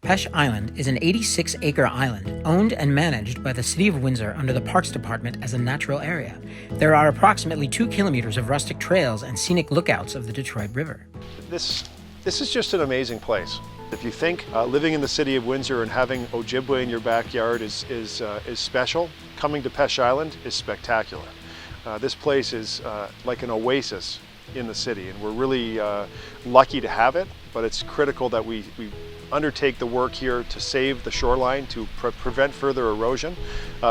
Peche Island is an 86-acre island owned and managed by the City of Windsor under the Parks Department as a natural area. There are approximately 2 kilometers of rustic trails and scenic lookouts of the Detroit River. This is just an amazing place. If you think living in the City of Windsor and having Ojibwe in your backyard is special, coming to Peche Island is spectacular. This place is like an oasis in the city, and we're really lucky to have it, but it's critical that we undertake the work here to save the shoreline, to prevent further erosion,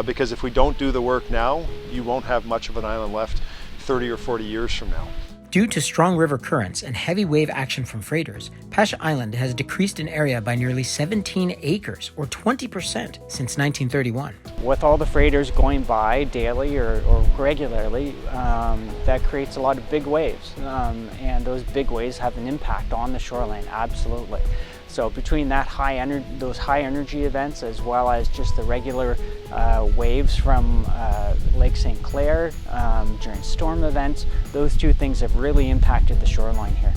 because if we don't do the work now, you won't have much of an island left 30 or 40 years from now. Due to strong river currents and heavy wave action from freighters, Peche Island has decreased in area by nearly 17 acres, or 20% since 1931. With all the freighters going by daily or regularly, that creates a lot of big waves, and those big waves have an impact on the shoreline, absolutely. So between that those high energy events, as well as just the regular waves from Lake St. Clair during storm events, those two things have really impacted the shoreline here.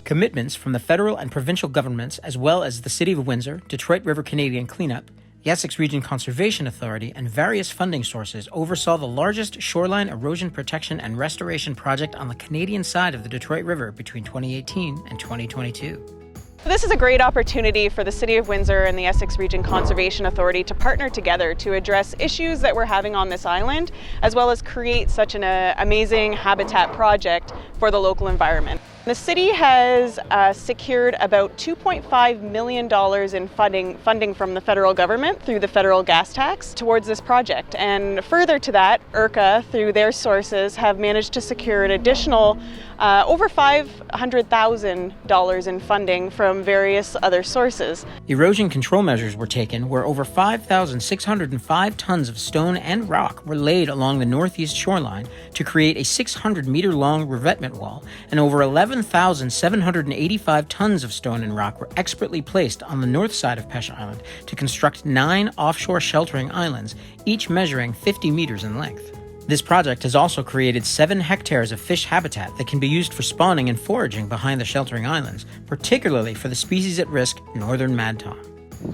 Commitments from the federal and provincial governments, as well as the City of Windsor, Detroit River Canadian Cleanup, the Essex Region Conservation Authority, and various funding sources oversaw the largest shoreline erosion protection and restoration project on the Canadian side of the Detroit River between 2018 and 2022. This is a great opportunity for the City of Windsor and the Essex Region Conservation Authority to partner together to address issues that we're having on this island, as well as create such an amazing habitat project for the local environment. The city has secured about $2.5 million in funding from the federal government through the federal gas tax towards this project. And further to that, IRCA, through their sources, have managed to secure an additional over $500,000 in funding from various other sources. Erosion control measures were taken where over 5,605 tons of stone and rock were laid along the northeast shoreline to create a 600-meter-long revetment wall, and over 11,785 tons of stone and rock were expertly placed on the north side of Peche Island to construct 9 offshore sheltering islands, each measuring 50 meters in length. This project has also created 7 hectares of fish habitat that can be used for spawning and foraging behind the sheltering islands, particularly for the species at risk northern mad tom.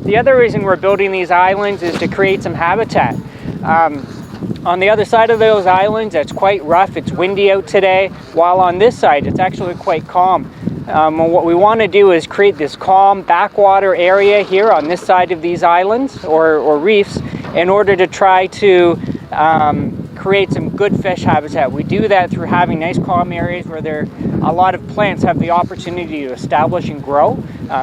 The other reason we're building these islands is to create some habitat. On the other side of those islands, it's quite rough, it's windy out today, while on this side, it's actually quite calm. What we want to do is create this calm backwater area here on this side of these islands or reefs in order to try to create some good fish habitat. We do that through having nice calm areas where a lot of plants have the opportunity to establish and grow.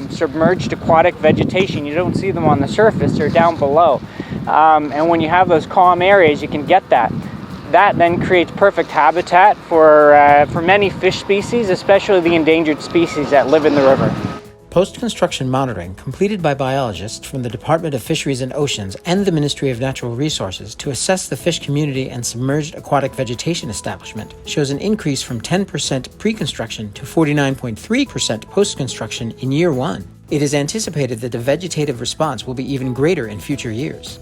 Submerged aquatic vegetation, you don't see them on the surface, they're down below. And when you have those calm areas, you can get that. That then creates perfect habitat for many fish species, especially the endangered species that live in the river. Post-construction monitoring completed by biologists from the Department of Fisheries and Oceans and the Ministry of Natural Resources to assess the fish community and submerged aquatic vegetation establishment shows an increase from 10% pre-construction to 49.3% post-construction in year 1. It is anticipated that the vegetative response will be even greater in future years.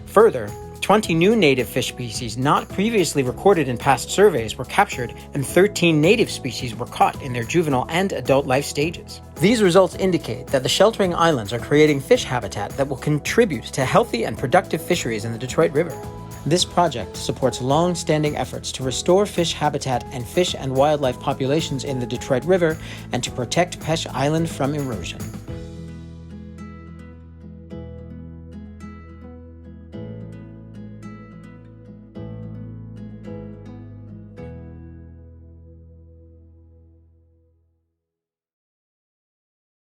Further, 20 new native fish species not previously recorded in past surveys were captured, and 13 native species were caught in their juvenile and adult life stages. These results indicate that the sheltering islands are creating fish habitat that will contribute to healthy and productive fisheries in the Detroit River. This project supports long-standing efforts to restore fish habitat and fish and wildlife populations in the Detroit River and to protect Peche Island from erosion.